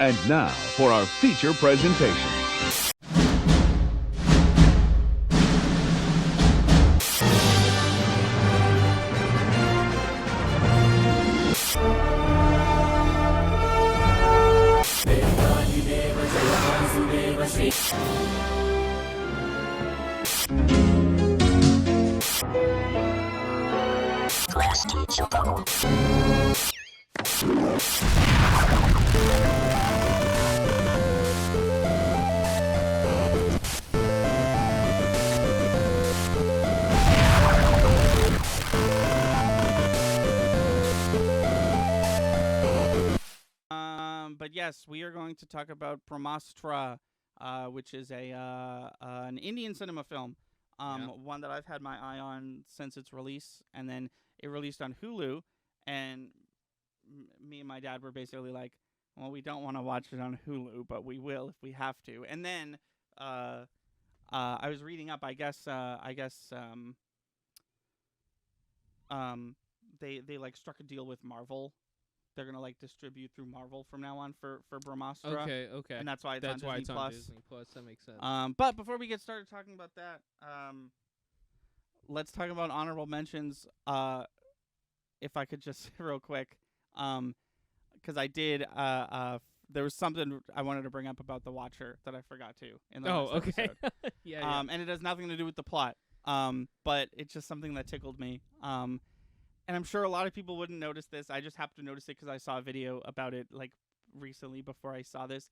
And now for our feature presentation. But yes, we are going to talk about Brahmāstra, which is an Indian cinema film, one that I've had my eye on since its release, and then it released on Hulu, and me and my dad were basically like, well, we don't want to watch it on Hulu, but we will if we have to. And then I was reading up, I guess they like struck a deal with Marvel. They're gonna like distribute through Marvel from now on for Brahmāstra. Okay. And that's why it's That's on why Disney it's Plus. on Disney Plus. That makes sense. But before we get started talking about that, let's talk about honorable mentions. If I could just real quick, because I did. There was something I wanted to bring up about The Watcher that I forgot to in the last episode. yeah. And it has nothing to do with the plot. But it's just something that tickled me. And I'm sure a lot of people wouldn't notice this. I just happened to notice it because I saw a video about it like recently before I saw this.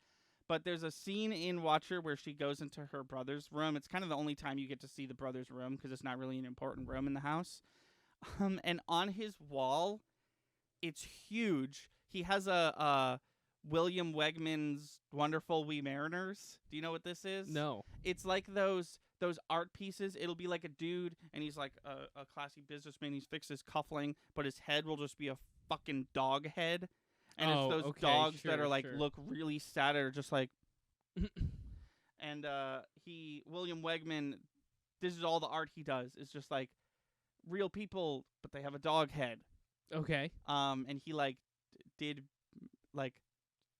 But there's a scene in Watcher where she goes into her brother's room. It's kind of the only time you get to see the brother's room because it's not really an important room in the house. And on his wall, it's huge. He has a William Wegman's Wonderful We Mariners. Do you know what this is? No. It's like those art pieces. It'll be like a dude, and he's like a classy businessman. He's fixed his cuffling, but his head will just be a fucking dog head. And it's those dogs that are like look really sad or just like. And William Wegman, this is all the art he does. It's just like real people, but they have a dog head. Okay. And he like did like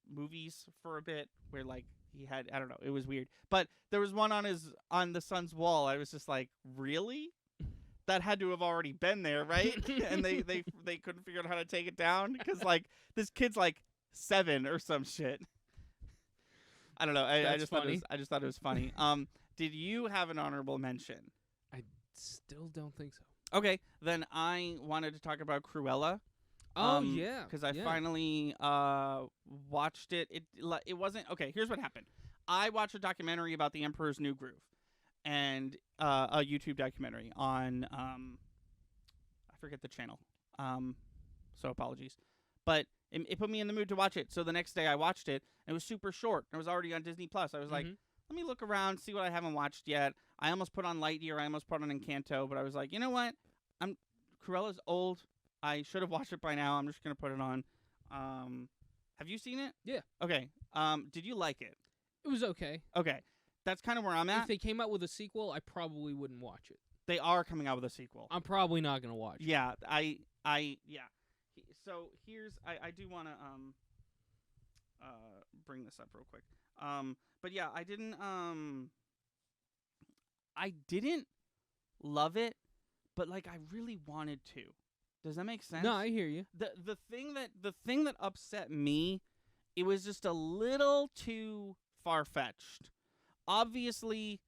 movies for a bit where like he had, I don't know, it was weird. But there was one on the son's wall. I was just like, really? That had to have already been there, right? And they couldn't figure out how to take it down because like this kid's like 7 or some shit. I don't know. I just thought it was funny. Did you have an honorable mention? I still don't think so. Okay, then I wanted to talk about Cruella. Yeah. Because I finally watched it. It wasn't okay. Here's what happened. I watched a documentary about the Emperor's New Groove, and a YouTube documentary on I forget the channel. So apologies, but it put me in the mood to watch it. So the next day I watched it. And it was super short. It was already on Disney Plus. I was like, let me look around, see what I haven't watched yet. I almost put on Lightyear. I almost put on Encanto, but I was like, you know what? Cruella's old. I should have watched it by now. I'm just going to put it on. Have you seen it? Yeah. Okay. Did you like it? It was okay. Okay. That's kind of where I'm at. If they came out with a sequel, I probably wouldn't watch it. They are coming out with a sequel. I'm probably not going to watch it. Yeah. Yeah. So here's, I do want to, bring this up real quick. But yeah, I didn't love it, but like I really wanted to. Does that make sense? No, I hear you. The thing that upset me, it was just a little too far-fetched. Obviously,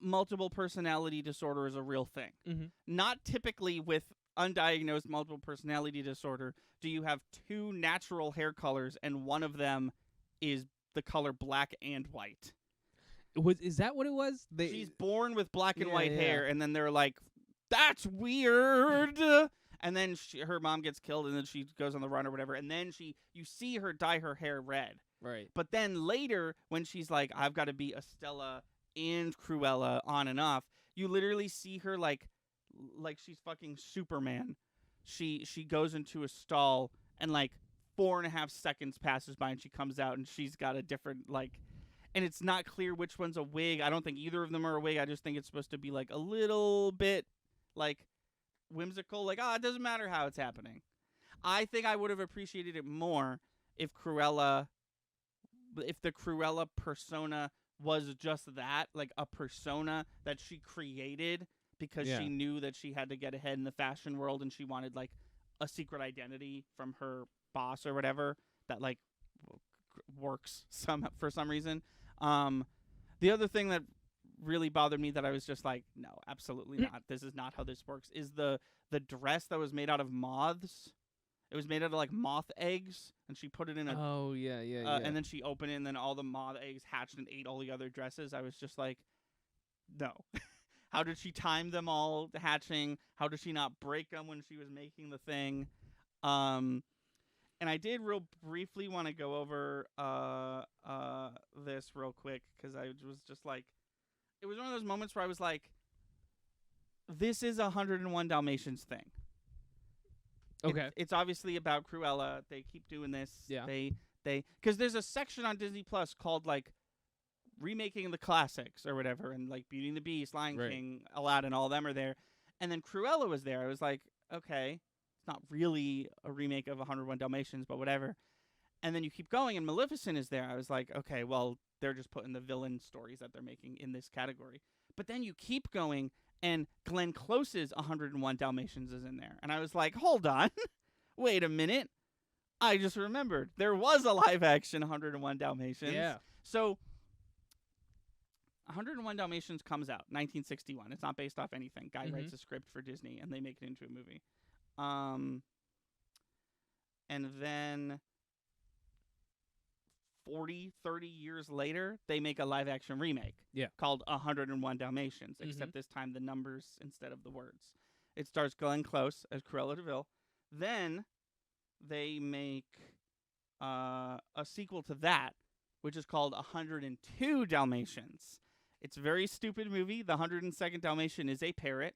multiple personality disorder is a real thing. Mm-hmm. Not typically with undiagnosed multiple personality disorder do you have 2 natural hair colors and one of them is the color black and white. Is that what it was? She's born with black and white hair, and then they're like, that's weird. And then her mom gets killed, and then she goes on the run or whatever, and then you see her dye her hair red. Right. But then later, when she's like, I've got to be Estella and Cruella on and off, you literally see her like she's fucking Superman. She goes into a stall, and like 4.5 seconds passes by, and she comes out, and she's got a different like. And it's not clear which one's a wig. I don't think either of them are a wig. I just think it's supposed to be like a little bit like whimsical. Like, it doesn't matter how it's happening. I think I would have appreciated it more if Cruella if the Cruella persona was just that, like a persona that she created because she knew that she had to get ahead in the fashion world and she wanted like a secret identity from her boss or whatever that like works for some reason. The other thing that really bothered me that I was just like, no, absolutely not. This is not how this works. Is the dress that was made out of moths. It was made out of like moth eggs, and she put it in a. Oh yeah. And then she opened it, and then all the moth eggs hatched and ate all the other dresses. I was just like, no. How did she time them all hatching? How did she not break them when she was making the thing? And I did real briefly want to go over this real quick because I was just like, it was one of those moments where I was like, this is a 101 Dalmatians thing. Okay. It's obviously about Cruella. They keep doing this. Yeah. They because there's a section on Disney Plus called like remaking the classics or whatever, and like Beauty and the Beast, Lion King, Aladdin, all of them are there. And then Cruella was there. I was like, okay, it's not really a remake of 101 Dalmatians, but whatever. And then you keep going, and Maleficent is there. I was like, okay, well, they're just putting the villain stories that they're making in this category. But then you keep going, and Glenn Close's 101 Dalmatians is in there. And I was like, hold on. Wait a minute. I just remembered. There was a live-action 101 Dalmatians. Yeah. So 101 Dalmatians comes out 1961. It's not based off anything. Guy writes a script for Disney, and they make it into a movie. And then 40, 30 years later, they make a live-action remake called 101 Dalmatians, except this time the numbers instead of the words. It stars Glenn Close as Cruella de Vil. Then they make a sequel to that, which is called 102 Dalmatians. It's a very stupid movie. The 102nd Dalmatian is a parrot.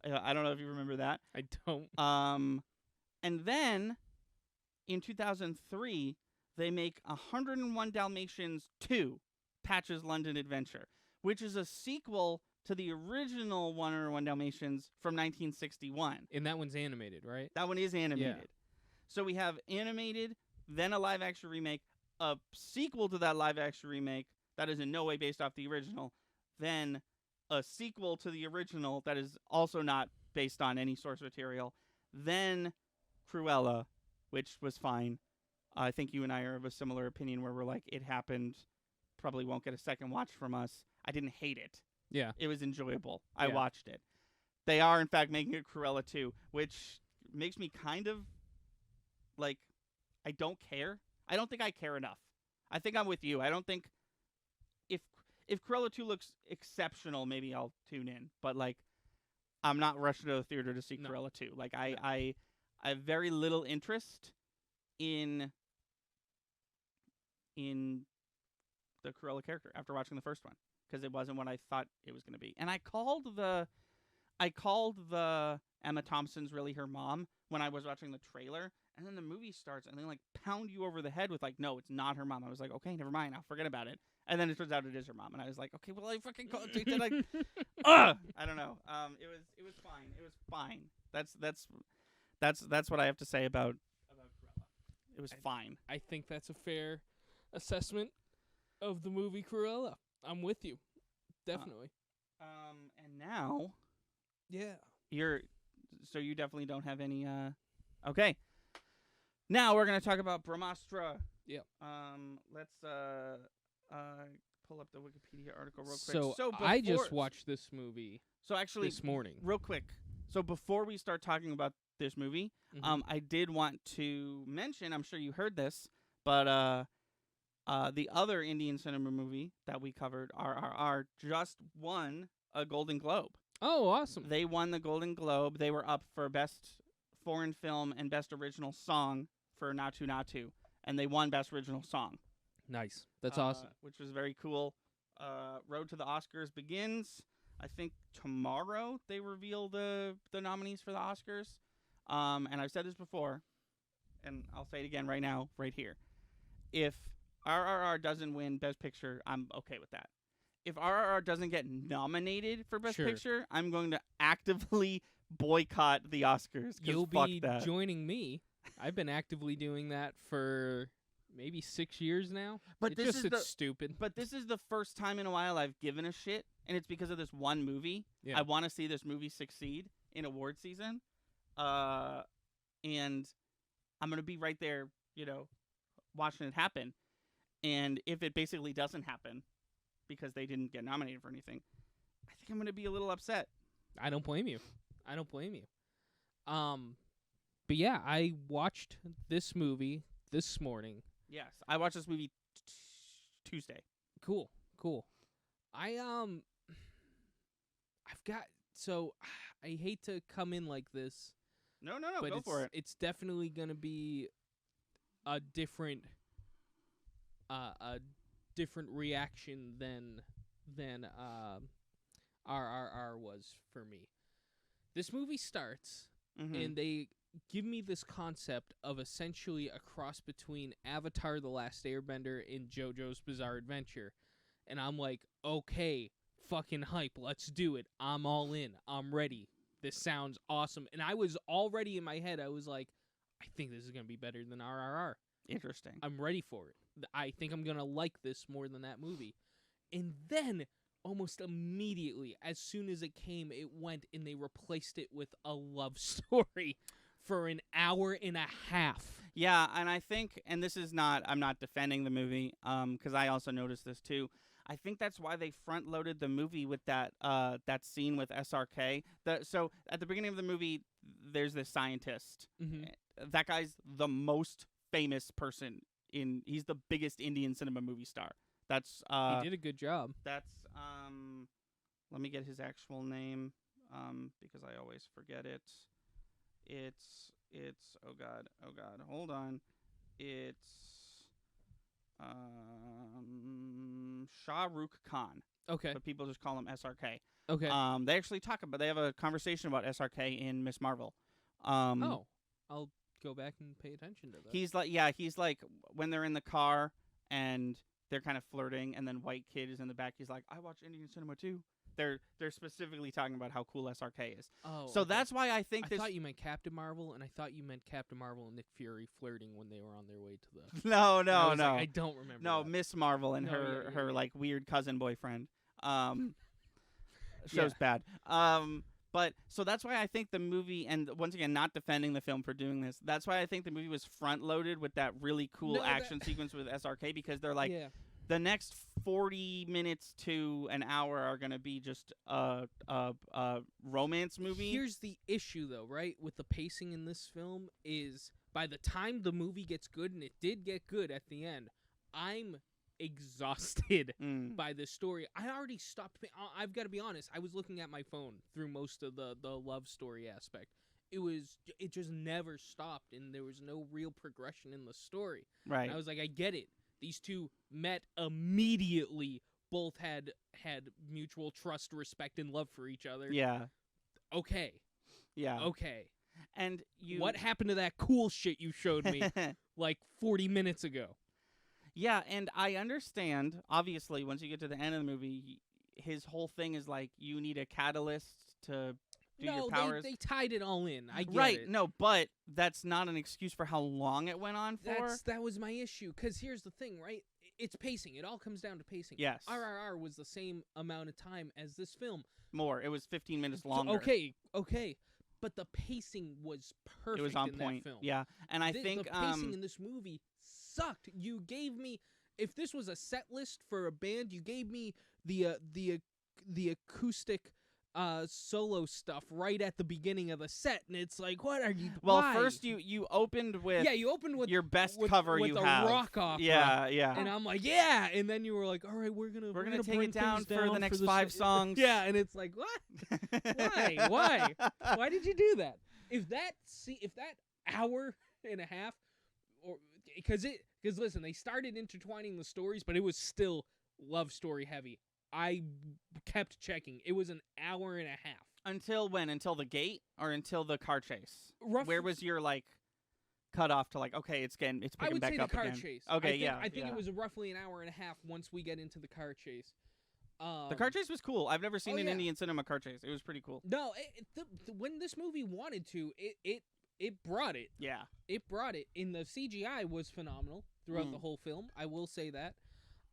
I don't know if you remember that. I don't. And then in 2003, they make 101 Dalmatians 2, Patch's London Adventure, which is a sequel to the original 101 Dalmatians from 1961. And that one's animated, right? That one is animated. Yeah. So we have animated, then a live-action remake, a sequel to that live-action remake that is in no way based off the original, then a sequel to the original that is also not based on any source material, then Cruella, which was fine. I think you and I are of a similar opinion where we're like, it happened, probably won't get a second watch from us. I didn't hate it. Yeah. It was enjoyable. I watched it. They are, in fact, making a Cruella 2, which makes me kind of, like, I don't care. I don't think I care enough. I think I'm with you. I don't think, if Cruella 2 looks exceptional, maybe I'll tune in. But, like, I'm not rushing to the theater to see Cruella 2. Like, I have very little interest in the Cruella character after watching the first one, because it wasn't what I thought it was going to be. And I called the Emma Thompson's really her mom when I was watching the trailer, and then the movie starts and they like pound you over the head with like, no, it's not her mom. I was like, okay, never mind, I'll forget about it. And then it turns out it is her mom, and I was like, okay, well, I fucking called it. Like, I don't know. It was fine. It was fine. That's what I have to say about Cruella. It was fine. I think that's a fair assessment of the movie Cruella. I'm with you. Definitely. And now yeah. So you definitely don't have any okay. Now we're going to talk about Brahmāstra. Yeah. Let's pull up the Wikipedia article real quick. So I just watched this movie actually this morning. Real quick. So before we start talking about this movie, I did want to mention, I'm sure you heard this, but the other Indian cinema movie that we covered, RRR, just won a Golden Globe. Oh, awesome. They won the Golden Globe. They were up for Best Foreign Film and Best Original Song for Natu Natu, and they won Best Original Song. Nice. That's awesome. Which was very cool. Road to the Oscars begins. I think tomorrow they reveal the nominees for the Oscars. And I've said this before, and I'll say it again right now, right here. If RRR doesn't win Best Picture, I'm okay with that. If RRR doesn't get nominated for Best Picture, I'm going to actively boycott the Oscars. You'll fuck be that. joining me. I've been actively doing that for maybe 6 years now. But It this just is it's the- stupid. But this is the first time in a while I've given a shit, and it's because of this one movie. Yeah. I want to see this movie succeed in award season, and I'm gonna be right there, watching it happen. And if it basically doesn't happen because they didn't get nominated for anything, I think I'm gonna be a little upset. I don't blame you. But yeah, I watched this movie this morning. Yes, I watched this movie Tuesday. Cool. I've got I hate to come in like this, No, but go for it. it's definitely gonna be a different reaction than RRR was for me. This movie starts Mhm. and they give me this concept of essentially a cross between Avatar: The Last Airbender and JoJo's Bizarre Adventure. And I'm like, okay, fucking hype, let's do it. I'm all in. I'm ready. This sounds awesome. And I was already in my head, I was like, I think this is going to be better than RRR. Interesting. I'm ready for it. I think I'm going to like this more than that movie. And then, almost immediately, as soon as it came, it went and they replaced it with a love story for an hour and a half. Yeah, and I think, and this is not, I'm not defending the movie, because I also noticed this too. I think that's why they front-loaded the movie with that scene with SRK. So at the beginning of the movie, there's this scientist. Mm-hmm. That guy's the most famous person he's the biggest Indian cinema movie star. That's He did a good job. That's let me get his actual name, because I always forget it. It's oh god, hold on. It's Shah Rukh Khan, Okay. but people just call him SRK. Okay. They actually they have a conversation about SRK in Miss Marvel. I'll go back and pay attention to that. He's like when they're in the car and they're kind of flirting, and then white kid is in the back. He's like, I watch Indian cinema too. They're specifically talking about how cool SRK is. Oh, So okay. that's why I think I thought you meant Captain Marvel, and I thought you meant Captain Marvel and Nick Fury flirting when they were on their way to the. No. I was like, I don't remember. No, that. Miss Marvel and No, her yeah. like weird cousin boyfriend. Show's bad. But so that's why I think the movie, and once again, not defending the film for doing this, that's why I think the movie was front loaded with that really cool action sequence with SRK, because they're like, the next 40 minutes to an hour are gonna be just a romance movie. Here's the issue, though, right? With the pacing in this film is by the time the movie gets good, and it did get good at the end, I'm exhausted by this story. I already stopped. I've got to be honest. I was looking at my phone through most of the love story aspect. It just never stopped, and there was no real progression in the story. Right. And I was like, I get it. These two met immediately. Both had mutual trust, respect, and love for each other. Yeah. Okay. Yeah. Okay. And What happened to that cool shit you showed me like 40 minutes ago? Yeah, and I understand, obviously, once you get to the end of the movie, his whole thing is like, you need a catalyst to do your powers. They tied it all in. I get right, it. no, but that's not an excuse for how long it went on for. That was my issue, because here's the thing, right? It's pacing. It all comes down to pacing. Yes. RRR was the same amount of time as this film. More. It was 15 minutes longer. Okay. But the pacing was perfect. It was on in point. That film. Yeah, and I think the pacing in this movie sucked. You gave me, if this was a set list for a band, you gave me the acoustic solo stuff right at the beginning of the set, and it's like, what are you? Well, why? first you opened with your best with, cover with you a have. rock opera. Yeah. And I'm like, yeah, and then you were like, all right, we're gonna take bring it down things for the next 5 sh-" songs. Yeah, and it's like, what? Why did you do that? If that hour and a half, or because listen, they started intertwining the stories, but it was still love story heavy. I kept checking. It was an hour and a half. Until when? Until the gate or until the car chase? Rough. Where was your cut off to okay, it's picking back up I would say the car again. chase. Okay, I think it was roughly an hour and a half once we get into the car chase. The car chase was cool. I've never seen an yeah. Indian cinema car chase. It was pretty cool. No, when this movie wanted to, it brought it. Yeah. It brought it. And the CGI was phenomenal. throughout the whole film. I will say that.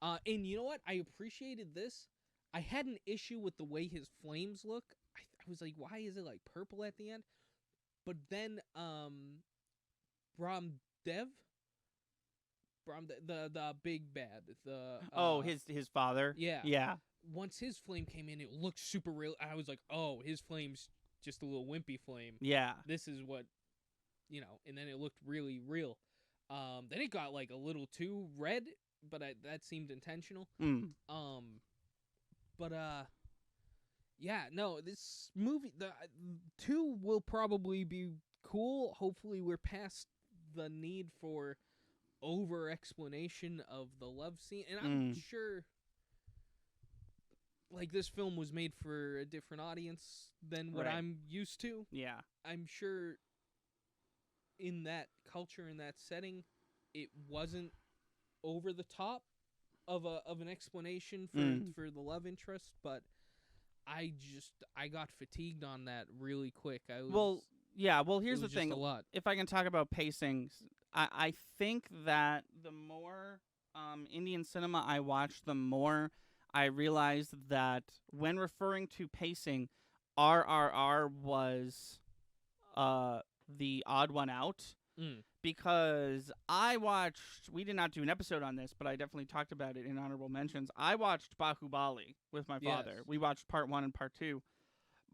And you know what? I appreciated this. I had an issue with the way his flames look. I was like, why is it like purple at the end? But then Brahmdev, the big bad, his father. Yeah. Once his flame came in, it looked super real. I was like, oh, his flame's just a little wimpy flame. Yeah. This is what, and then it looked really real. Then it got like a little too red, but that seemed intentional. Yeah, no, this movie, the 2 will probably be cool. Hopefully we're past the need for over explanation of the love scene. And I'm sure like this film was made for a different audience than what I'm used to. Yeah. I'm sure in that culture, in that setting, it wasn't over the top of an explanation for the love interest, but I got fatigued on that really quick. Here's the thing. A lot. If I can talk about pacing, I think that the more Indian cinema I watch, the more I realized that when referring to pacing, RRR was the odd one out. Because we did not do an episode on this, but I definitely talked about it in honorable mentions. I watched Bahubali with my father. We watched part 1 and part 2.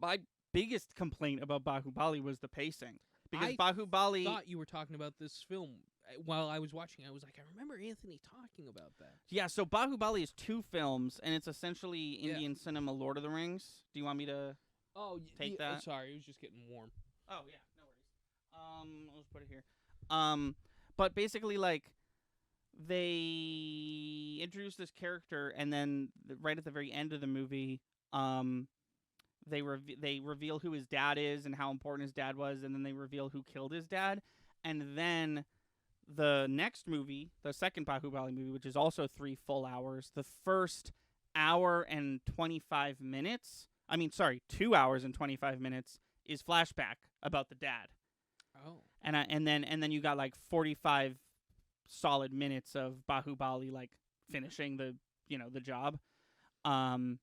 My biggest complaint about Bahubali was the pacing. Because Bahubali... I thought you were talking about this film while I was watching. I was like, I remember Anthony talking about that. Yeah, so Bahubali is 2 films, and it's essentially Indian cinema Lord of the Rings. Do you want me to take that? Oh, sorry, it was just getting warm. Oh, yeah, no worries. Let's put it here. But basically, like, they introduce this character, and then right at the very end of the movie, they reveal who his dad is and how important his dad was, and then they reveal who killed his dad, and then the next movie, the second Bahubali movie, which is also 3 full hours, the first hour and 25 minutes, 2 hours and 25 minutes is flashback about the dad. Oh. And then you got like 45 solid minutes of Bahubali like finishing the job. And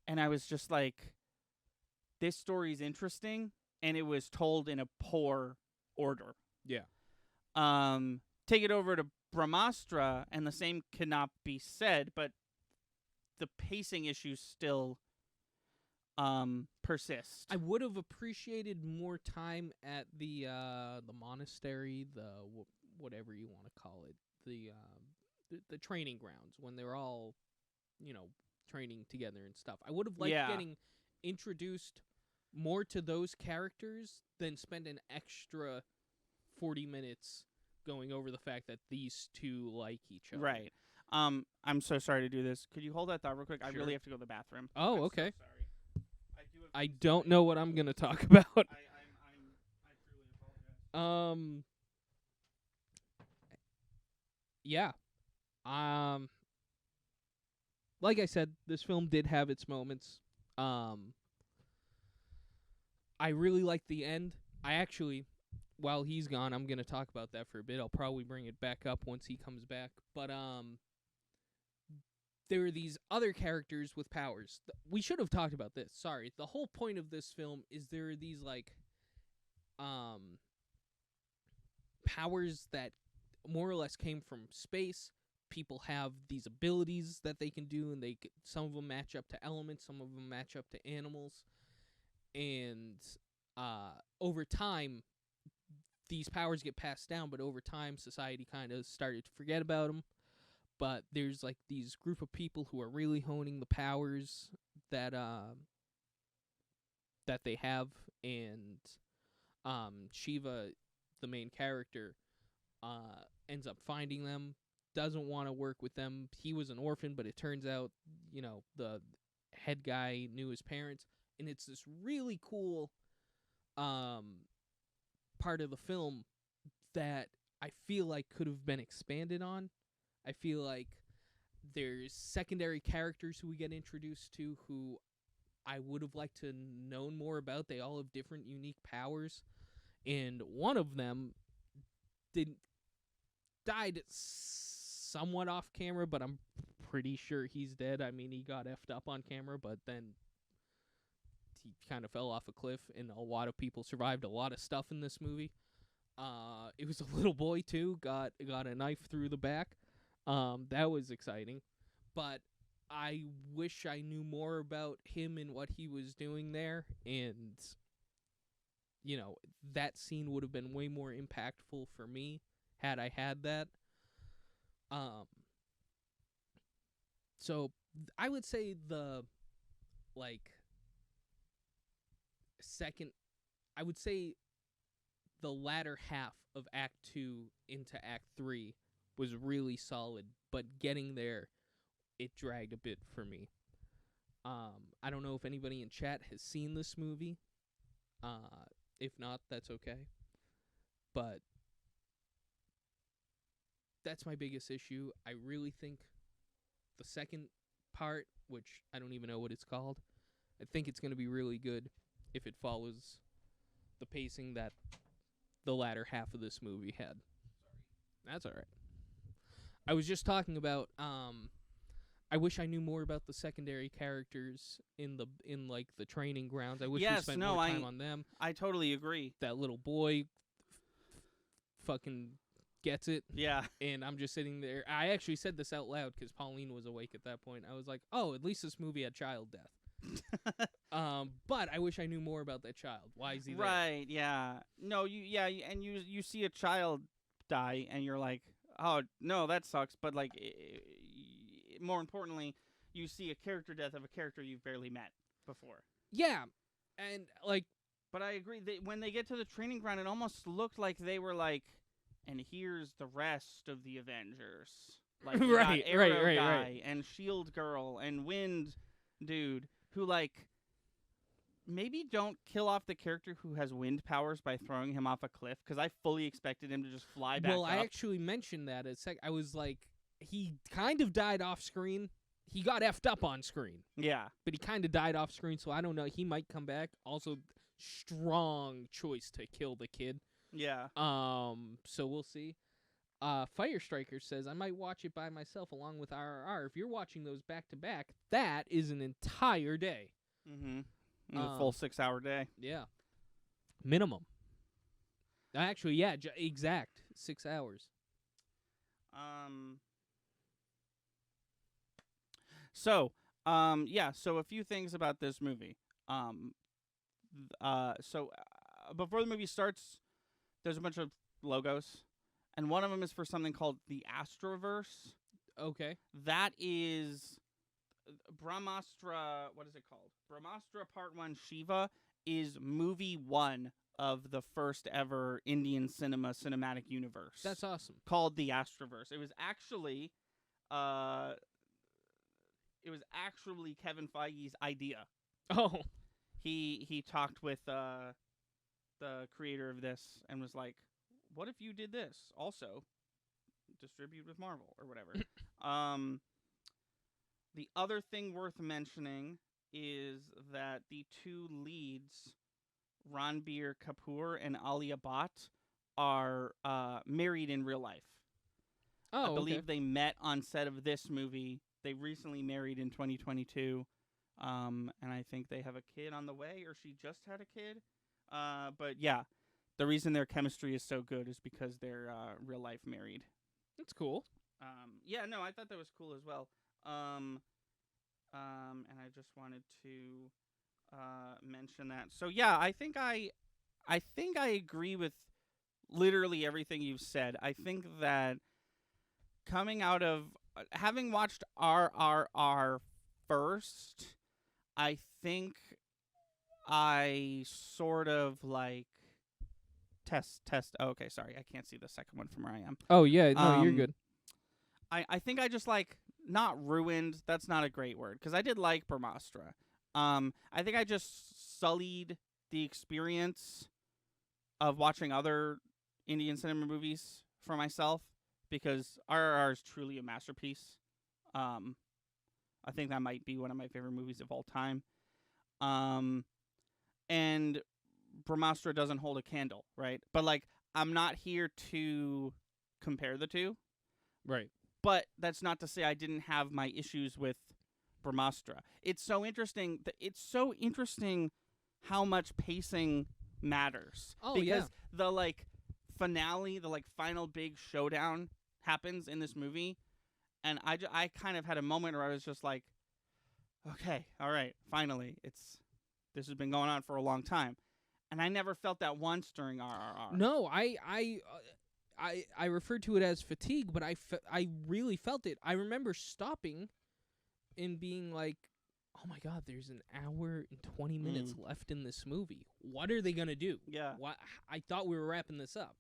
I was just like, this story's interesting, and it was told in a poor order. Yeah. Take it over to Brahmāstra, and the same cannot be said, but the pacing issues still persist. I would have appreciated more time at the monastery, whatever you want to call it, the training grounds when they're all, training together and stuff. I would have liked getting introduced more to those characters than spend an extra 40 minutes going over the fact that these 2 like each other. Right. I'm so sorry to do this. Could you hold that thought real quick? Sure. I really have to go to the bathroom. Oh, I'm okay. So sorry. I don't know what I'm going to talk about. I truly apologize. Yeah. Like I said, this film did have its moments. I really liked the end. I actually, while he's gone, I'm going to talk about that for a bit. I'll probably bring it back up once he comes back. But there are these other characters with powers. We should have talked about this. Sorry. The whole point of this film is there are these like powers that more or less came from space. People have these abilities that they can do, and some of them match up to elements, some of them match up to animals. And over time, these powers get passed down, but over time, society kind of started to forget about them. But there's like these group of people who are really honing the powers that they have, and Shiva, the main character, ends up finding them, doesn't want to work with them. He was an orphan, but it turns out, the head guy knew his parents, and it's this really cool part of the film that I feel like could have been expanded on. I feel like there's secondary characters who we get introduced to who I would have liked to known more about. They all have different unique powers, and one of them died somewhat off camera, but I'm pretty sure he's dead. I mean, he got effed up on camera, but then he kind of fell off a cliff, and a lot of people survived a lot of stuff in this movie. It was a little boy too, got a knife through the back. That was exciting, but I wish I knew more about him and what he was doing there, and that scene would have been way more impactful for me had I had that. So I would say the latter half of Act 2 into Act 3 was really solid, but getting there, it dragged a bit for me. I don't know if anybody in chat has seen this movie. If not, that's okay. But that's my biggest issue. I really think the second part, which I don't even know what it's called, I think it's going to be really good if it follows the pacing that the latter half of this movie had. That's all right. I was just talking about I wish I knew more about the secondary characters in the training grounds. I wish we spent more time on them. I totally agree. That little boy fucking gets it. Yeah. And I'm just sitting there. I actually said this out loud because Pauline was awake at that point. I was like, oh, at least this movie had child death. But I wish I knew more about that child. Why is he there? Right, yeah. No, you see a child die, and you're like, oh, no, that sucks. But, like, more importantly, you see a character death of a character you've barely met before. Yeah, and, like... But I agree. When they get to the training ground, it almost looked like they were like, and here's the rest of the Avengers. Like, right, Arrow guy, and Shield girl, and Wind dude, who, like, maybe don't kill off the character who has wind powers by throwing him off a cliff, because I fully expected him to just fly back up. I actually mentioned that. I was like, he kind of died off screen. He got effed up on screen. Yeah. But he kind of died off screen, so I don't know. He might come back. Also, strong choice to kill the kid. Yeah. So we'll see. Fire Striker says, I might watch it by myself along with RRR. If you're watching those back to back, that is an entire day. Mm-hmm. A full 6-hour day. Yeah. Minimum. Actually, yeah, exact 6 hours. So a few things about this movie. Before the movie starts, there's a bunch of logos, and one of them is for something called the Astroverse. Okay. That is Brahmāstra. What is it called? Brahmāstra Part 1 Shiva is movie 1 of the first ever Indian cinematic universe. That's awesome. Called the Astroverse. It was actually Kevin Feige's idea. Oh. He talked with the creator of this and was like, what if you did this? Also, distribute with Marvel or whatever. The other thing worth mentioning is that the two leads, Ranbir Kapoor and Alia Bhatt, are married in real life. Oh, I believe they met on set of this movie. They recently married in 2022. And I think they have a kid on the way, or she just had a kid. But yeah, the reason their chemistry is so good is because they're real life married. That's cool. Yeah, no, I thought that was cool as well. And I just wanted to mention that. So yeah, I think I agree with literally everything you've said. I think that coming out of having watched RRR first, I think I sort of like test. Oh, okay, sorry, I can't see the second one from where I am. Oh yeah, no, you're good. I think I just like not ruined. That's not a great word because I did like Brahmāstra. I think I just sullied the experience of watching other Indian cinema movies for myself because RRR is truly a masterpiece. I think that might be one of my favorite movies of all time. And Brahmāstra doesn't hold a candle, right? But like, I'm not here to compare the two. Right. But that's not to say I didn't have my issues with Brahmāstra. It's so interesting. It's so interesting how much pacing matters. Oh, because yeah. the like finale, the like final big showdown happens in this movie, and I kind of had a moment where I was just like, okay, all right, finally, this has been going on for a long time, and I never felt that once during RRR. No, I referred to it as fatigue, but I really felt it. I remember stopping and being like, oh my God, there's an hour and 20 minutes left in this movie. What are they going to do? Yeah. What? I thought we were wrapping this up.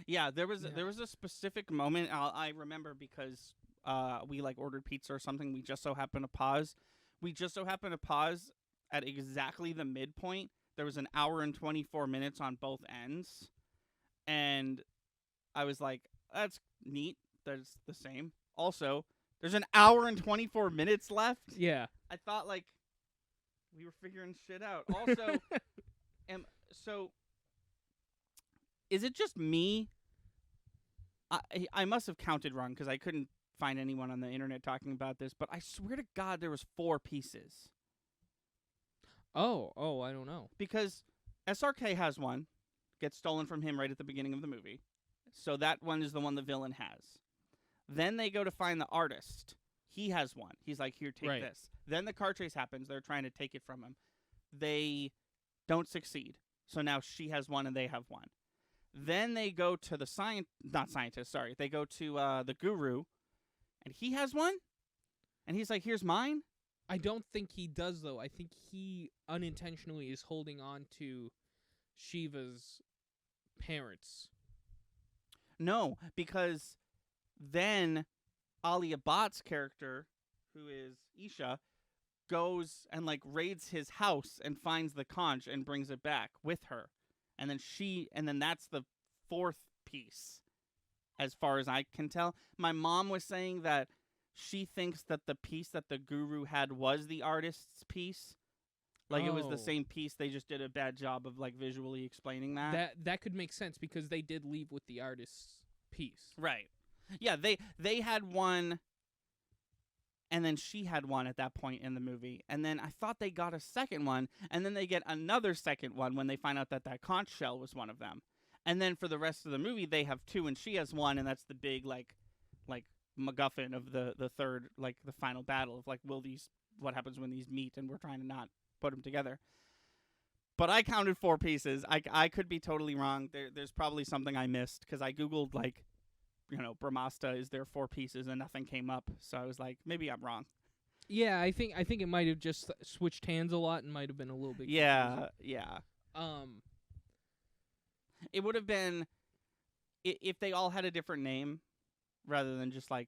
Yeah, there was a specific moment I remember because we like ordered pizza or something. We just so happened to pause. At exactly the midpoint. There was an hour and 24 minutes on both ends. And I was like, that's neat. That's the same. Also, there's an hour and 24 minutes left. Yeah. I thought, like, we were figuring shit out. Also, so, is it just me? I must have counted wrong because I couldn't find anyone on the internet talking about this, but I swear to God there was 4 pieces. Oh, I don't know. Because SRK has one. Gets stolen from him right at the beginning of the movie. So that one is the one the villain has. Then they go to find the artist. He has one. He's like, here, take this. Then the car chase happens. They're trying to take it from him. They don't succeed. So now she has one and they have one. Then they go to the They go to the guru. And he has one. And he's like, here's mine. I don't think he does, though. I think he unintentionally is holding on to Shiva's parents. No, because then Alia Bhatt's character, who is Isha, goes and like raids his house and finds the conch and brings it back with her. And then that's the 4th piece, as far as I can tell. My mom was saying that she thinks that the piece that the guru had was the artist's piece. Like, it was the same piece. They just did a bad job of, like, visually explaining that. That could make sense because they did leave with the artist's piece. Right. Yeah, they had one, and then she had one at that point in the movie. And then I thought they got a second one, and then they get another second one when they find out that conch shell was one of them. And then for the rest of the movie, they have 2, and she has 1, and that's the big, like MacGuffin of the third, like, the final battle of, like, what happens when these meet, and we're trying to not put them together. But I counted 4 pieces. I could be totally wrong. There's probably something I missed because I googled, like, Brahmāstra, is there 4 pieces, and nothing came up. So I was like, maybe I'm wrong. Yeah, I think it might have just switched hands a lot and might have been a little bit confusing. Yeah. It would have been if they all had a different name rather than just like,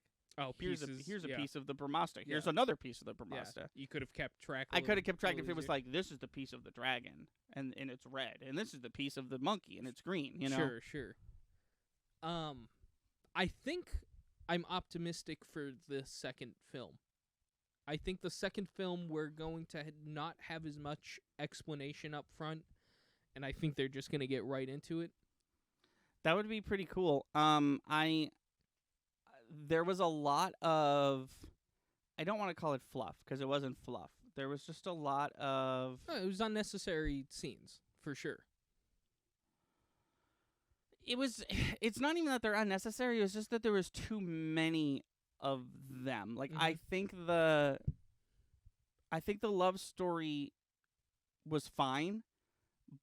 here's a piece of the Brahmāstra. Here's another piece of the Brahmāstra. Yeah. You could have kept track. I could have kept track if it was like, this is the piece of the dragon and it's red, and this is the piece of the monkey and it's green. Sure. I think I'm optimistic for the second film. I think the second film we're going to not have as much explanation up front, and I think they're just going to get right into it. That would be pretty cool. There was a lot of, I don't want to call it fluff because it wasn't fluff. There was just a lot of... it was unnecessary scenes, for sure. It's not even that they're unnecessary. It was just that there was too many of them. Like, I think the love story was fine,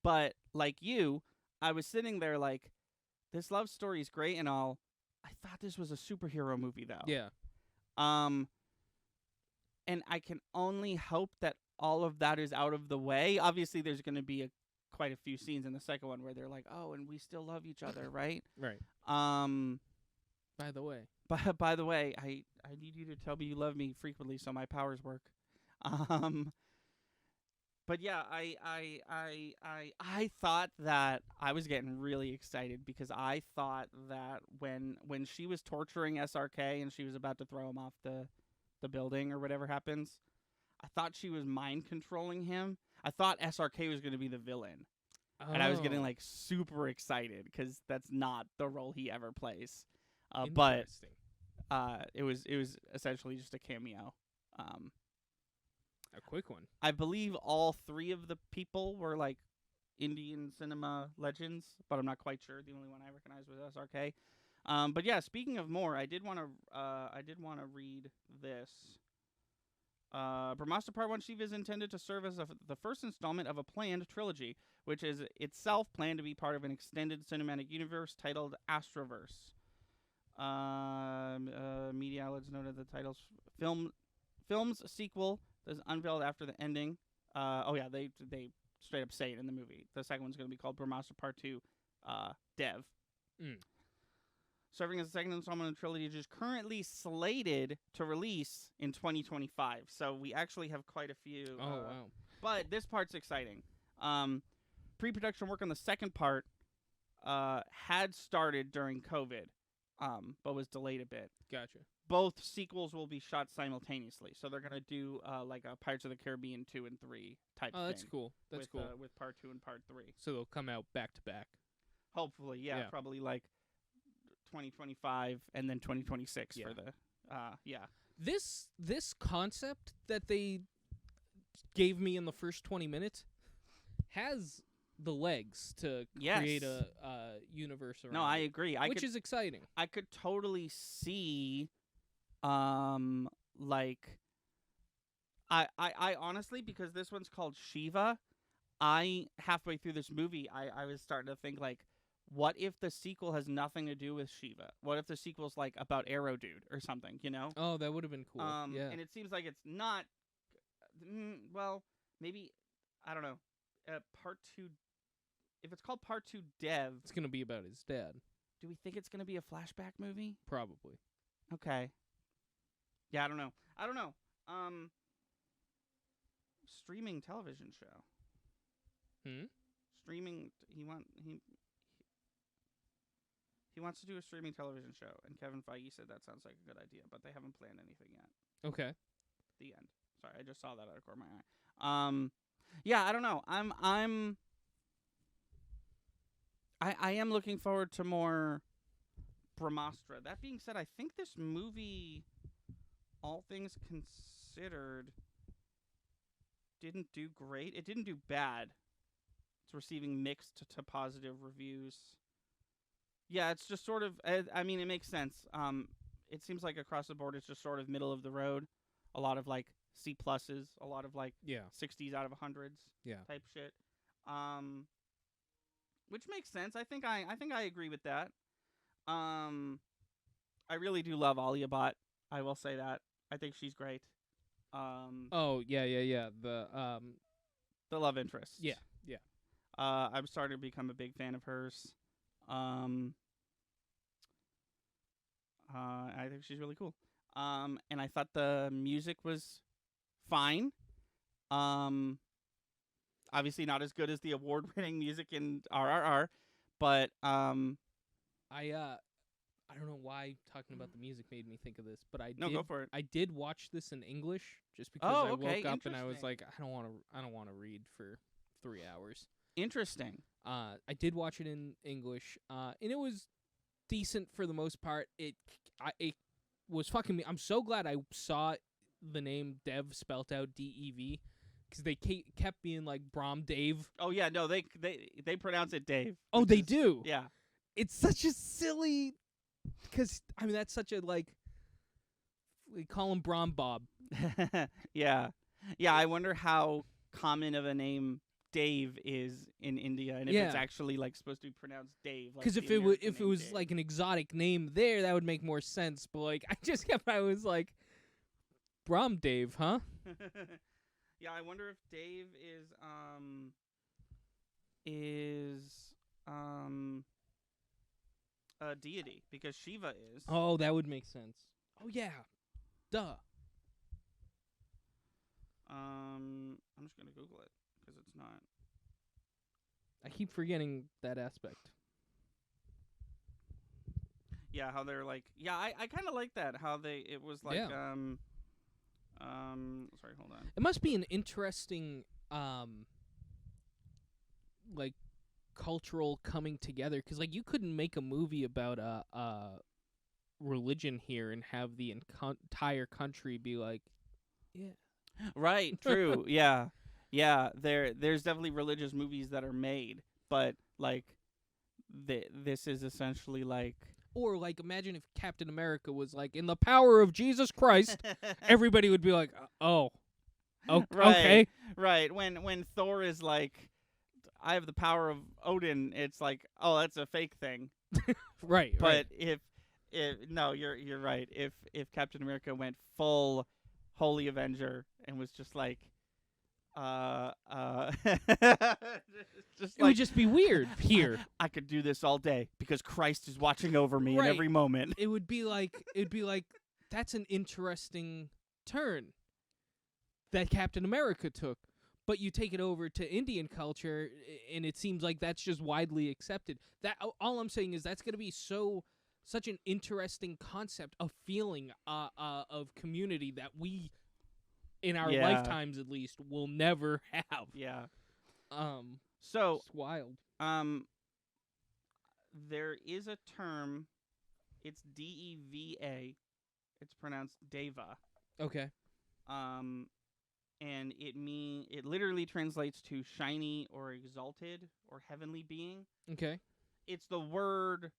but like you, I was sitting there like, this love story is great and all. I thought this was a superhero movie, though. Yeah. And I can only hope that all of that is out of the way. Obviously, there's going to be quite a few scenes in the second one where they're like, oh, and we still love each other, right? Right. By the way, I need you to tell me you love me frequently so my powers work. But yeah, I thought that I was getting really excited because I thought that when she was torturing SRK and she was about to throw him off the building or whatever happens, I thought she was mind controlling him. I thought SRK was going to be the villain. And I was getting like super excited because that's not the role he ever plays. but Interesting. it was essentially just a cameo. A quick one. I believe all three of the people were like Indian cinema legends, but I'm not quite sure. The only one I recognize was SRK. But yeah, speaking of more, I did want to read this. Brahmāstra Part 1 Shiva is intended to serve as the first installment of a planned trilogy, which is itself planned to be part of an extended cinematic universe titled Astroverse. Media outlets noted the title's film's sequel is unveiled after the ending. They straight up say it in the movie. The second one's going to be called Brahmāstra Part 2 Dev. Serving as the second installment of the trilogy, which is currently slated to release in 2025. So we actually have quite a few. Wow. But this part's exciting. Pre-production work on the second part had started during COVID, but was delayed a bit. Gotcha. Both sequels will be shot simultaneously. So they're going to do like a Pirates of the Caribbean 2 and 3 type thing. Oh, that's cool. That's cool. With Part 2 and Part 3. So they'll come out back to back. Hopefully, yeah. Probably like 2025 and then 2026 for the This concept that they gave me in the first 20 minutes has the legs to create a universe around. No, I agree. Which is exciting. I could totally see like I honestly, because this one's called Shiva, halfway through this movie I was starting to think like, what if the sequel has nothing to do with Shiva? What if the sequel's like about Arrow Dude or something, you know? Oh, that would have been cool. Yeah. And it seems like it's not. Well, maybe, I don't know. Part 2. If it's called Part 2 Dev, it's gonna be about his dad. Do we think it's gonna be a flashback movie? Probably. Okay. Yeah, I don't know. Streaming television show. Streaming. He wants to do a streaming television show, and Kevin Feige said that sounds like a good idea, but they haven't planned anything yet. Okay. The end. Sorry, I just saw that out of the corner of my eye. Yeah, I don't know. I am looking forward to more Brahmāstra. That being said, I think this movie, all things considered, didn't do great. It didn't do bad. It's receiving mixed to positive reviews. Yeah, it's just sort of, I mean, it makes sense. It seems like across the board it's just sort of middle of the road. A lot of like C++, a lot of like 60s out of 100s type shit. Which makes sense. I think I agree with that. I really do love Alia Bhatt. I will say that. I think she's great. The love interest. Yeah. I'm starting to become a big fan of hers. I think she's really cool. And I thought the music was fine. Obviously not as good as the award-winning music in RRR, but I don't know why talking about the music made me think of this, but go for it. I did watch this in English just because I woke up and I was like, I don't want to read for 3 hours. Interesting. I did watch it in English, and it was decent for the most part. It was fucking me. I'm so glad I saw the name Dev spelt out DEV, because they kept being like Brahm Dave. Oh yeah, no, they pronounce it Dave. Oh, they do. Yeah, it's such a silly, because I mean that's such a like. We call him Brahm Bob. Yeah. I wonder how common of a name Dave is in India, and if it's actually like supposed to be pronounced Dave. Because if it was Dave, like an exotic name there, that would make more sense. But like I was like, Brahm Dave, huh? Yeah, I wonder if Dave is a deity, because Shiva is. Oh, that would make sense. Oh yeah, duh. I'm just gonna Google it because it's not. I keep forgetting that aspect. Yeah, how they're like. Yeah, I kind of like that. How it was like. Yeah. Sorry, hold on. It must be an interesting, like, cultural coming together, because like you couldn't make a movie about religion here and have the entire country be like, yeah. Right, true. Yeah. Yeah, there's definitely religious movies that are made, but like this is essentially like Or like imagine if Captain America was like, in the power of Jesus Christ, everybody would be like, oh, okay. Right. When Thor is like, I have the power of Odin, it's like, oh, that's a fake thing. Right. But if no, you're right. If Captain America went full Holy Avenger and was just like just it would just be weird here. I could do this all day because Christ is watching over me Right. in every moment. It would be like that's an interesting turn that Captain America took. But you take it over to Indian culture, and it seems like that's just widely accepted. That all I'm saying is that's going to be such an interesting concept, a feeling of community that we, in our lifetimes at least, will never have. Yeah. So it's wild. There is a term. It's DEVA. It's pronounced Deva. Okay. And it literally translates to shiny or exalted or heavenly being. Okay. It's the word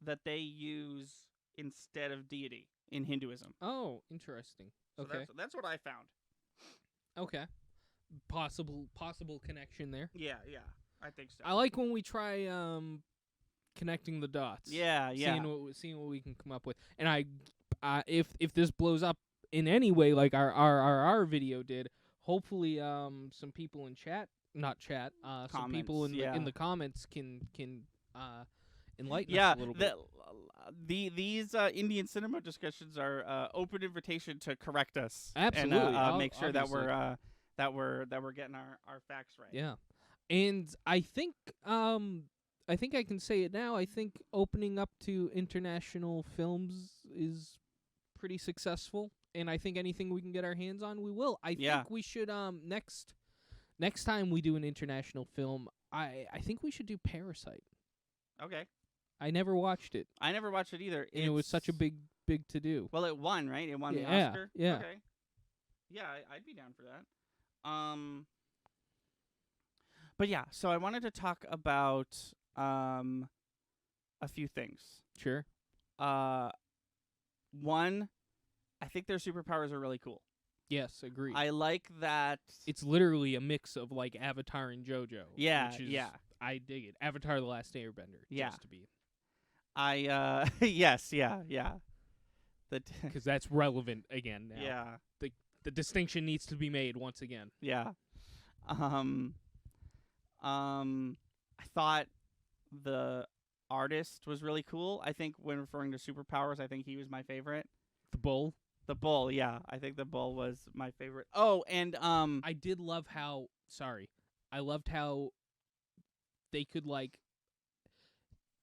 that they use instead of deity in Hinduism. Oh, interesting. Okay. So that's what I found. Okay. Possible connection there. Yeah, I think so. I like when we try connecting the dots. Yeah. Seeing what we can come up with. And if this blows up in any way like our video did, hopefully some people in some people in the comments can enlighten us a little bit. These Indian cinema discussions are open invitation to correct us. Absolutely. And make sure that we're getting our facts right. Yeah. And I think I can say it now. I think opening up to international films is pretty successful, and I think anything we can get our hands on, we will. I think we should next time we do an international film, I think we should do Parasite. Okay. I never watched it. I never watched it either. And it was such a big to do. Well, it won, right? It won the Oscar. Yeah. Okay. Yeah, I'd be down for that. But yeah, so I wanted to talk about a few things. Sure. One, I think their superpowers are really cool. Yes, agreed. I like that it's literally a mix of like Avatar and JoJo. Yeah, which is, yeah. I dig it. Avatar: The Last Airbender. Yeah. Just to be. Yes, yeah. Because that's relevant again now. Yeah. The distinction needs to be made once again. Yeah. I thought the artist was really cool. I think when referring to superpowers, I think he was my favorite. The bull. The bull, yeah. I think the bull was my favorite. Oh, and I did love how I loved how they could like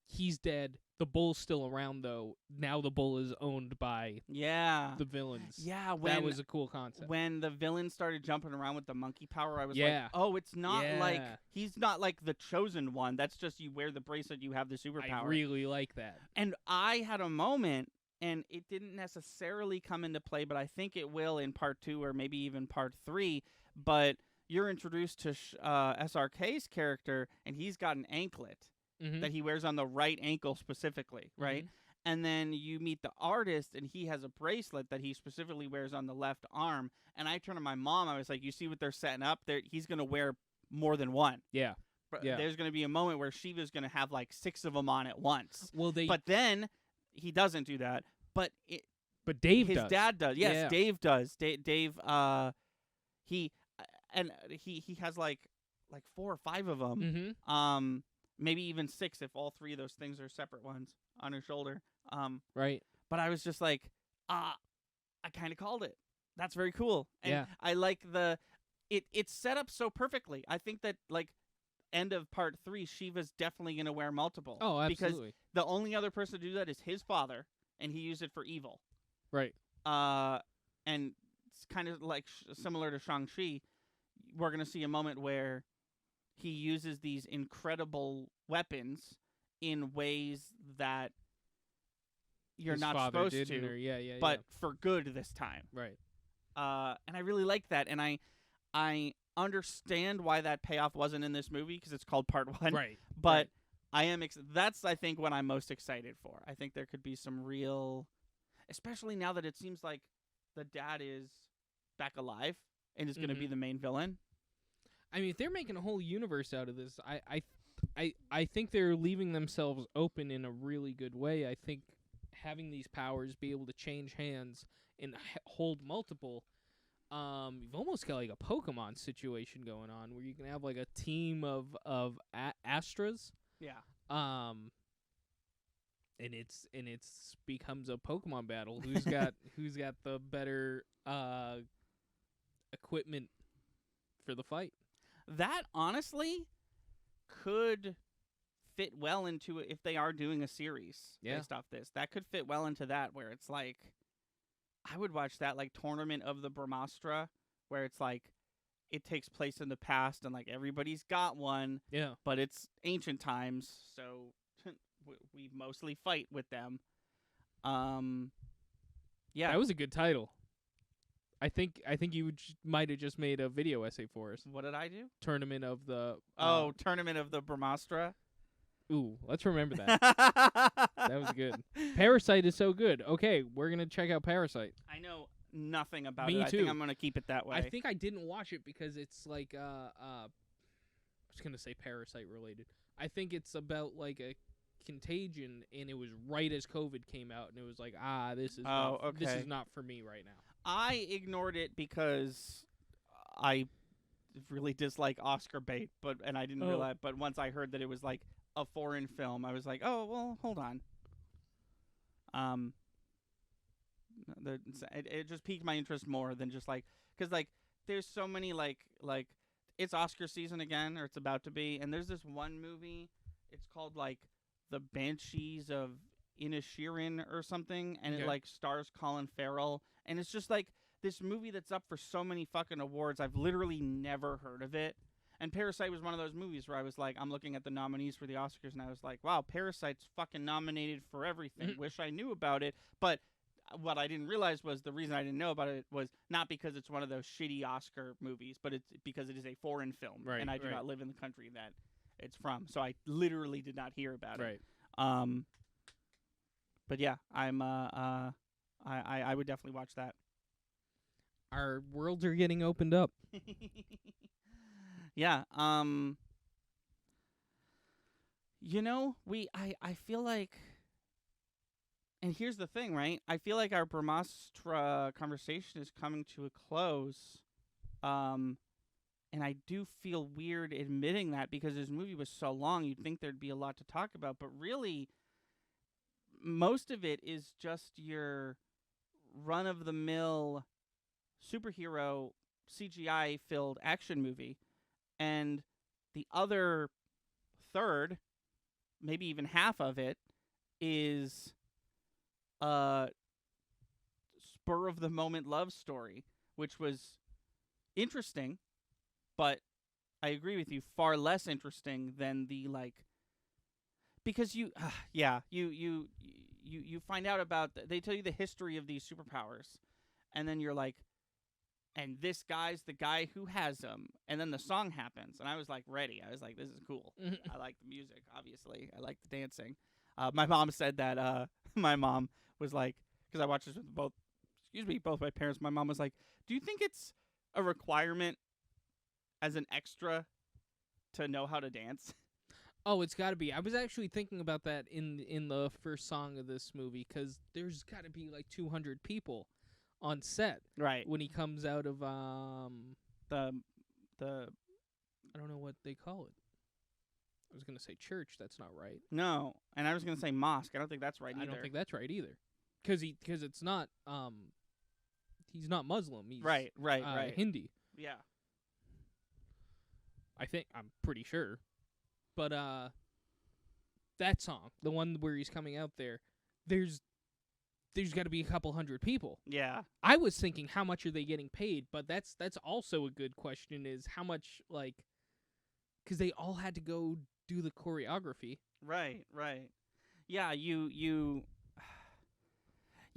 he's dead. The bull's still around though. Now the bull is owned by the villains. Yeah, that was a cool concept. When the villains started jumping around with the monkey power, I was like, oh, it's not like he's not like the chosen one. That's just you wear the bracelet, you have the superpower. I really like that. And I had a moment, and it didn't necessarily come into play, but I think it will in part 2 or maybe even part 3. But you're introduced to SRK's character, and he's got an anklet. Mm-hmm. That he wears on the right ankle specifically, right? Mm-hmm. And then you meet the artist, and he has a bracelet that he specifically wears on the left arm. And I turned to my mom. I was like, you see what they're setting up? He's going to wear more than one. Yeah. There's going to be a moment where Shiva's going to have like 6 of them on at once. Well, But then he doesn't do that. But Dave his does. Dad does. Yes, yeah. Dave does. Dave, he has like 4 or 5 of them. Mm-hmm. Maybe even 6 if all 3 of those things are separate ones on her shoulder. Right. But I was just like, I kind of called it. That's very cool. And I like it's set up so perfectly. I think that like end of part 3, Shiva's definitely going to wear multiple. Oh, absolutely. Because the only other person to do that is his father, and he used it for evil. Right. And it's kind of like similar to Shang-Chi. We're going to see a moment where he uses these incredible weapons in ways that you're His not father supposed didn't, to, or yeah, but for good this time. right. And I really like that, and I understand why that payoff wasn't in this movie because it's called Part 1. Right. But right. I am that's I think what I'm most excited for. I think there could be some real, especially now that it seems like the dad is back alive and is going to be the main villain. I mean, if they're making a whole universe out of this, I think they're leaving themselves open in a really good way. I think having these powers, be able to change hands and hold multiple, you've almost got like a Pokemon situation going on where you can have like a team of Astras. Yeah. And it's becomes a Pokemon battle. Who's got the better equipment for the fight? That honestly could fit well into it if they are doing a series based off this. That could fit well into that, where it's like, I would watch that like Tournament of the Brahmāstra, where it's like it takes place in the past and like everybody's got one. Yeah. But it's ancient times, so we mostly fight with them. Yeah. That was a good title. I think you might have just made a video essay for us. What did I do? Tournament of the Tournament of the Brahmāstra. Ooh, let's remember that. That was good. Parasite is so good. Okay, we're going to check out Parasite. I know nothing about Me it. too. I think I'm going to keep it that way. I think I didn't watch it because it's like I was going to say Parasite related. I think it's about like a contagion, and it was right as COVID came out, and it was like, this is not for me right now. I ignored it because I really dislike Oscar bait, and I didn't realize. But once I heard that it was like a foreign film, I was like, oh well, hold on. It just piqued my interest more than just like, because like there's so many like it's Oscar season again, or it's about to be, and there's this one movie. It's called like The Banshees of Inisherin or something, and it like stars Colin Farrell. And it's just like this movie that's up for so many fucking awards. I've literally never heard of it. And Parasite was one of those movies where I was like, I'm looking at the nominees for the Oscars, and I was like, wow, Parasite's fucking nominated for everything. Wish I knew about it. But what I didn't realize was the reason I didn't know about it was not because it's one of those shitty Oscar movies, but it's because it is a foreign film. Right, and I do not live in the country that it's from. So I literally did not hear about it. But yeah, I'm I would definitely watch that. Our worlds are getting opened up. Yeah. You know, I feel like, and here's the thing, right? I feel like our Brahmāstra conversation is coming to a close. And I do feel weird admitting that because this movie was so long, you'd think there'd be a lot to talk about, but really most of it is just your run-of-the-mill superhero CGI-filled action movie. And the other third, maybe even half of it, is a spur-of-the-moment love story, which was interesting, but I agree with you, far less interesting than the, like, because you find out about, they tell you the history of these superpowers, and then you're like, and this guy's the guy who has them, and then the song happens, and I was like ready. I was like, this is cool. I like the music, obviously. I like the dancing. My mom said that. My mom was like, because I watched this with both my parents. My mom was like, do you think it's a requirement as an extra to know how to dance? Oh, it's got to be. I was actually thinking about that in the first song of this movie, because there's got to be like 200 people on set, right? When he comes out of the I don't know what they call it. I was gonna say church. That's not right. No, and I was gonna say mosque. I don't think that's right either. I don't think that's right either, because it's not he's not Muslim. He's right. Hindi. Yeah. I'm pretty sure. But that song, the one where he's coming out there, there's got to be a couple hundred people. Yeah. I was thinking, how much are they getting paid? But that's also a good question, is how much, like, because they all had to go do the choreography. Right. Yeah, you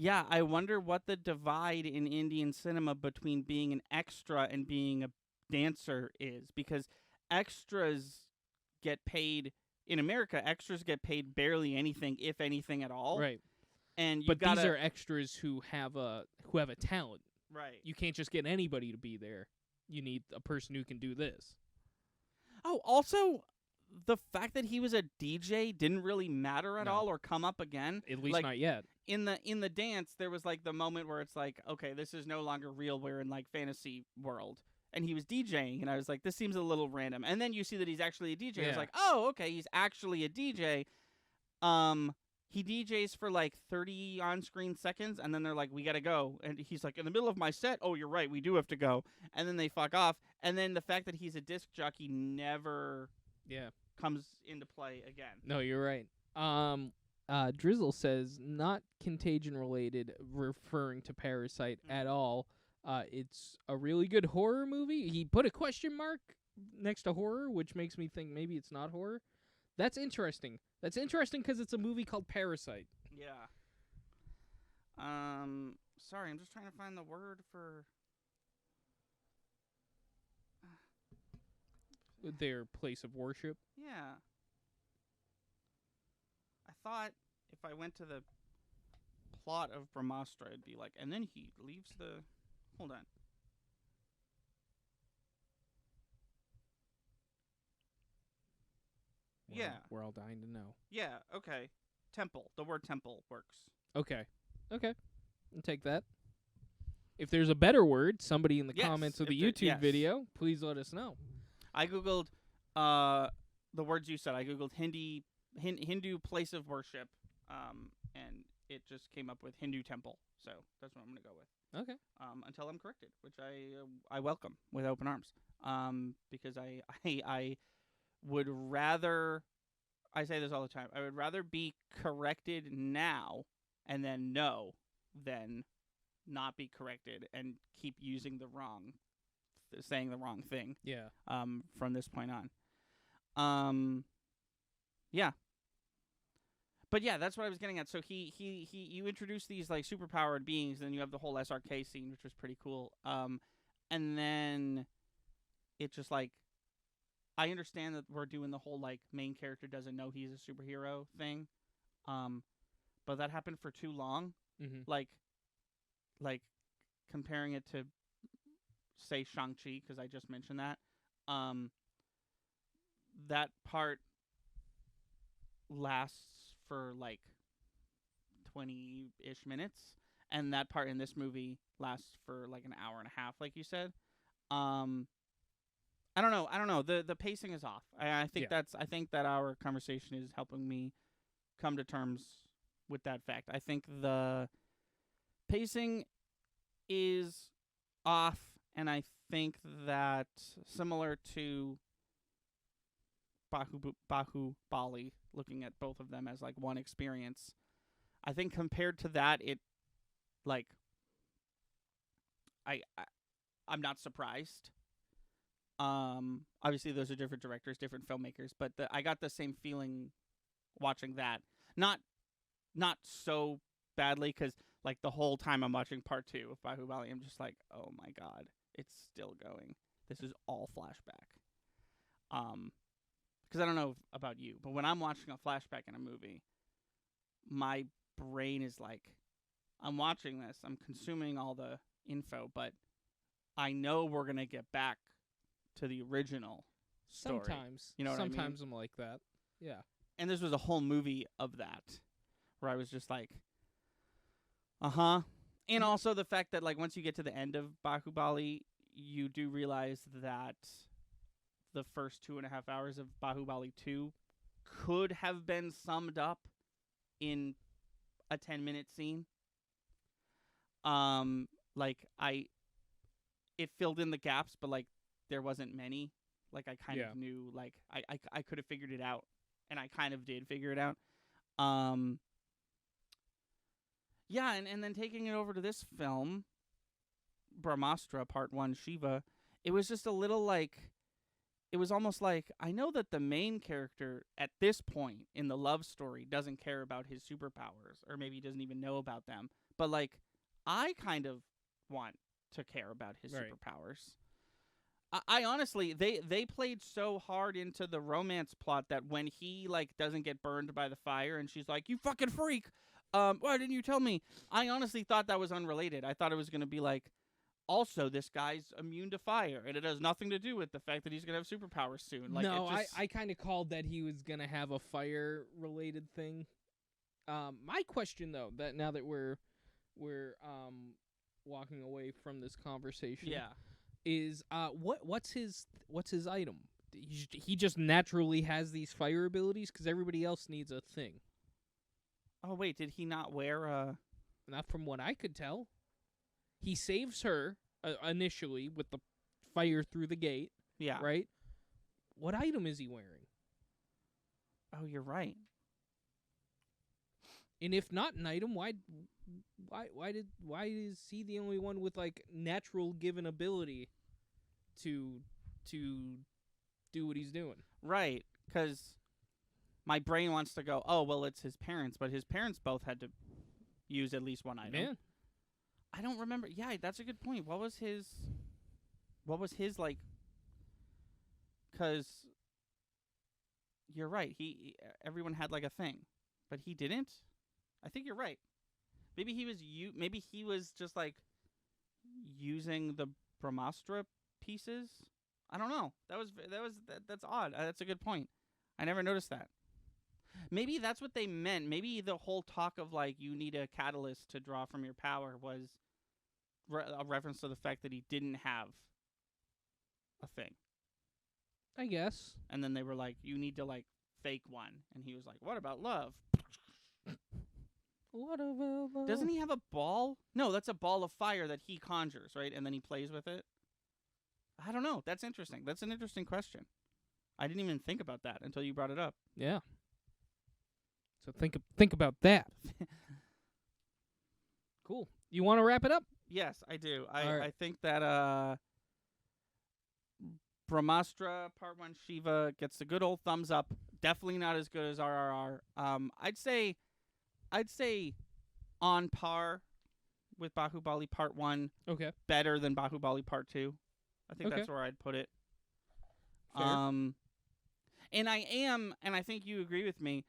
Yeah, I wonder what the divide in Indian cinema between being an extra and being a dancer is, because extras get paid in America. Extras get paid barely anything, if anything at all. Right. And you But gotta, these are extras who have a talent. right. You can't just get anybody to be there. You need a person who can do this. Oh, also, the fact that he was a DJ didn't really matter at No. all or come up again. At least Like, not yet. in the dance, there was like the moment where it's like, okay, this is no longer real. We're in like fantasy world, and he was DJing, and I was like, this seems a little random. And then you see that he's actually a DJ. I was Yeah. like, oh, okay, he's actually a DJ. He DJs for like 30 on-screen seconds, and then they're like, we gotta go. And he's like, in the middle of my set, oh, you're right, we do have to go. And then they fuck off. And then the fact that he's a disc jockey never Yeah. comes into play again. No, you're right. Drizzle says not contagion related, referring to Parasite at all. It's a really good horror movie. He put a question mark next to horror, which makes me think maybe it's not horror. That's interesting. That's interesting because it's a movie called Parasite. Yeah. Sorry, I'm just trying to find the word for. Their place of worship. Yeah. I thought if I went to the plot of Brahmāstra, it'd be like, and then he leaves the. Hold on. We're all dying to know. Yeah, okay. Temple. The word temple works. Okay. I'll take that. If there's a better word, somebody in the Yes, comments of the if there- YouTube video, please let us know. I googled the words you said. I googled Hindu place of worship, and it just came up with Hindu temple. So that's what I'm gonna go with. Okay. Until I'm corrected, which I welcome with open arms. Because I would rather, I say this all the time, I would rather be corrected now and then know than not be corrected and keep using saying the wrong thing. Yeah. From this point on. Yeah. But yeah, that's what I was getting at. So you introduce these like superpowered beings, and then you have the whole SRK scene, which was pretty cool. And then it just like, I understand that we're doing the whole like main character doesn't know he's a superhero thing. But that happened for too long. Mm-hmm. Like comparing it to, say, Shang-Chi, because I just mentioned that. That part lasts for like 20-ish minutes, and that part in this movie lasts for like an hour and a half, like you said. I don't know. The pacing is off. I think that our conversation is helping me come to terms with that fact. I think the pacing is off, and I think that similar to Bahubali, looking at both of them as like one experience, I think compared to that, it like I'm not surprised. Obviously those are different directors, different filmmakers, but I got the same feeling watching that. Not so badly, because like the whole time I'm watching part 2 of Bahubali, I'm just like, oh my god, it's still going. This is all flashback. Because I don't know about you, but when I'm watching a flashback in a movie, my brain is like, I'm watching this, I'm consuming all the info, but I know we're gonna get back to the original story. Sometimes. You know what I mean? Sometimes I'm like that. Yeah. And this was a whole movie of that, where I was just like, uh-huh. And also the fact that, like, once you get to the end of Bahubali, you do realize that the first 2.5 hours of Bahubali 2 could have been summed up in a 10-minute scene. It filled in the gaps, but, like, there wasn't many. Like, I kind of knew, like, I could have figured it out, and I kind of did figure it out. Yeah, and then taking it over to this film, Brahmāstra Part 1, Shiva, it was just a little like, it was almost like, I know that the main character at this point in the love story doesn't care about his superpowers, or maybe he doesn't even know about them, but like I kind of want to care about his Right. superpowers. I honestly, they played so hard into the romance plot that when he like doesn't get burned by the fire and she's like, "You fucking freak, why didn't you tell me?" I honestly thought that was unrelated. I thought it was gonna be like, also this guy's immune to fire, and it has nothing to do with the fact that he's gonna have superpowers soon. Like, no, it just, I kind of called that he was gonna have a fire related thing. My question though, that now that we're walking away from this conversation, yeah. is what's his item? He just naturally has these fire abilities because everybody else needs a thing. Oh wait, did he not wear Not from what I could tell. He saves her initially with the fire through the gate, Yeah. right? What item is he wearing? Oh, you're right. And if not an item, why is he the only one with like natural given ability to do what he's doing? Right, because my brain wants to go, oh, well, it's his parents, but his parents both had to use at least one item. Man, I don't remember. Yeah, that's a good point. What was his like? Because you're right. Everyone had like a thing, but he didn't. I think you're right. Maybe he was just like using the Brahmāstra pieces. I don't know. That's odd. That's a good point. I never noticed that. Maybe that's what they meant. Maybe the whole talk of like you need a catalyst to draw from your power was a reference to the fact that he didn't have a thing. I guess. And then they were like, you need to like fake one. And he was like, what about love? What about Doesn't he have a ball? No, that's a ball of fire that he conjures, right? And then he plays with it. I don't know. That's interesting. That's an interesting question. I didn't even think about that until you brought it up. Yeah. So think about that. Cool. You want to wrap it up? Yes, I do. All right. I think that Brahmāstra Part 1 Shiva gets the good old thumbs up. Definitely not as good as RRR. I'd say on par with Bahubali Part 1. Okay. Better than Bahubali Part 2. I think that's where I'd put it. Fair. And I think you agree with me,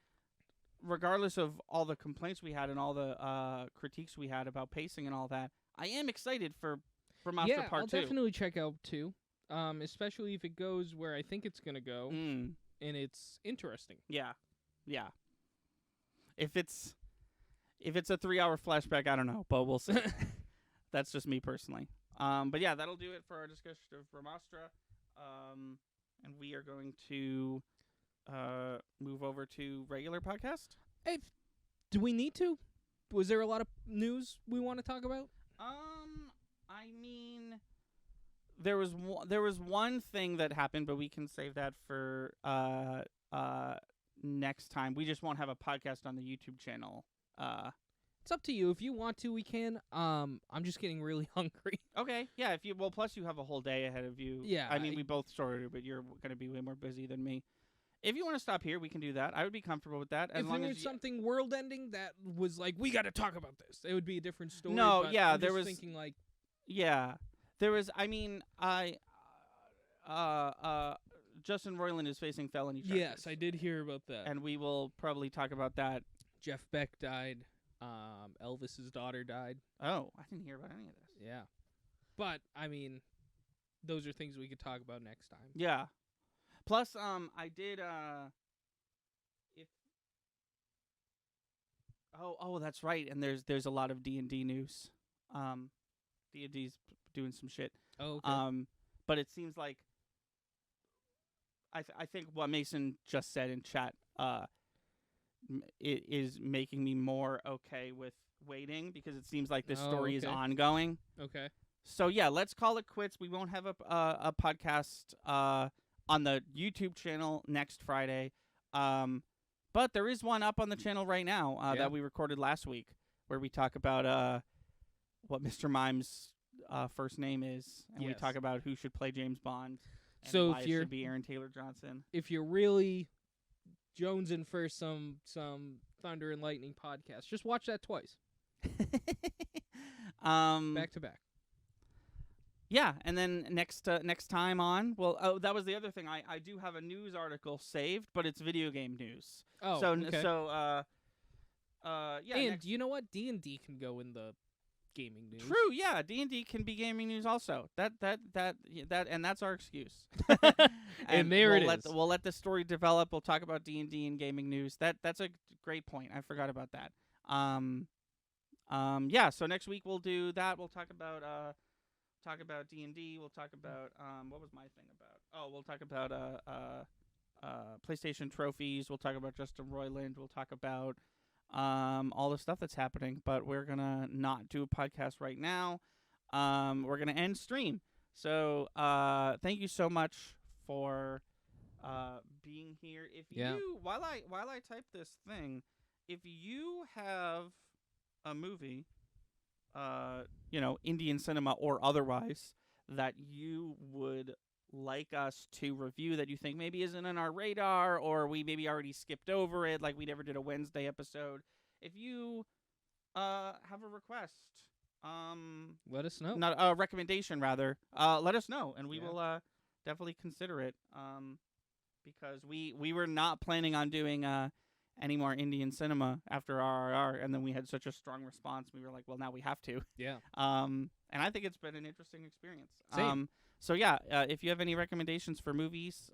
regardless of all the complaints we had and all the critiques we had about pacing and all that, I am excited for Brahmāstra Part 2. I'll definitely check out 2, especially if it goes where I think it's going to go, and it's interesting. Yeah. Yeah. If it's a 3-hour flashback, I don't know, but we'll see. That's just me personally. But yeah, that'll do it for our discussion of Brahmāstra. And we are going to move over to regular podcast. Do we need to? Was there a lot of news we want to talk about? I mean, there was one thing that happened, but we can save that for next time. We just won't have a podcast on the YouTube channel. It's up to you. If you want to, we can. I'm just getting really hungry. Okay, yeah. Plus you have a whole day ahead of you. Yeah. I mean, we both started, but you're going to be way more busy than me. If you want to stop here, we can do that. I would be comfortable with that. As if long there as was something world-ending that was like, we got to talk about this, it would be a different story. No, but yeah, I'm there just was thinking like, yeah, there was. I mean, Justin Roiland is facing felony charges. yes, I did hear about that. And we will probably talk about that. Jeff Beck died. Elvis's daughter died. Oh, I didn't hear about any of this. Yeah, but I mean, those are things we could talk about next time. Yeah. Plus, I did. Oh, that's right. And there's a lot of D&D news. D&D's doing some shit. Oh, okay. But it seems like I think what Mason just said in chat it is making me more okay with waiting, because it seems like this story is ongoing. Okay. So yeah, let's call it quits. We won't have a podcast on the YouTube channel next Friday, but there is one up on the channel right now that we recorded last week, where we talk about what Mr. Mime's first name is, and we talk about who should play James Bond, and so why if it you're should be Aaron Taylor Johnson. If you're really jonesing for some Thunder and Lightning podcast, just watch that twice. Back to back. Yeah, and then next time on, that was the other thing. I do have a news article saved, but it's video game news. Oh, so okay. Yeah. And you know what? D&D can go in the gaming news. True. Yeah, D&D can be gaming news also. And that's our excuse. And there it is. We'll let the story develop. We'll talk about D&D and gaming news. That's a great point. I forgot about that. Yeah. So next week we'll do that. We'll talk about D&D. We'll talk about what was my thing about? Oh, we'll talk about PlayStation trophies. We'll talk about Justin Roiland. We'll talk about all the stuff that's happening. But we're gonna not do a podcast right now. We're gonna end stream. So thank you so much for being here. If you while I type this thing, if you have a movie, Indian cinema or otherwise, that you would like us to review that you think maybe isn't on our radar, or we maybe already skipped over it, like we never did a Wednesday episode. If you have a request, let us know. Not a recommendation, rather. Let us know, and we will definitely consider it. Because we were not planning on doing any more Indian cinema after RRR, and then we had such a strong response. We were like, well, now we have to. Yeah. And I think it's been an interesting experience. Same. So yeah, if you have any recommendations for movies,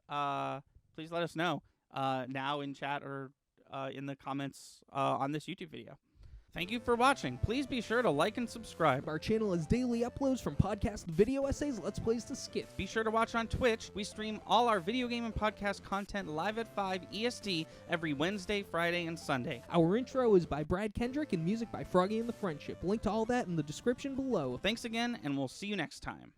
please let us know now in chat or in the comments on this YouTube video. Thank you for watching. Please be sure to like and subscribe. Our channel has daily uploads from podcast video essays, Let's Plays to skits. Be sure to watch on Twitch. We stream all our video game and podcast content live at 5 EST every Wednesday, Friday, and Sunday. Our intro is by Brad Kendrick and music by Froggy and the Friendship. Link to all that in the description below. Thanks again, and we'll see you next time.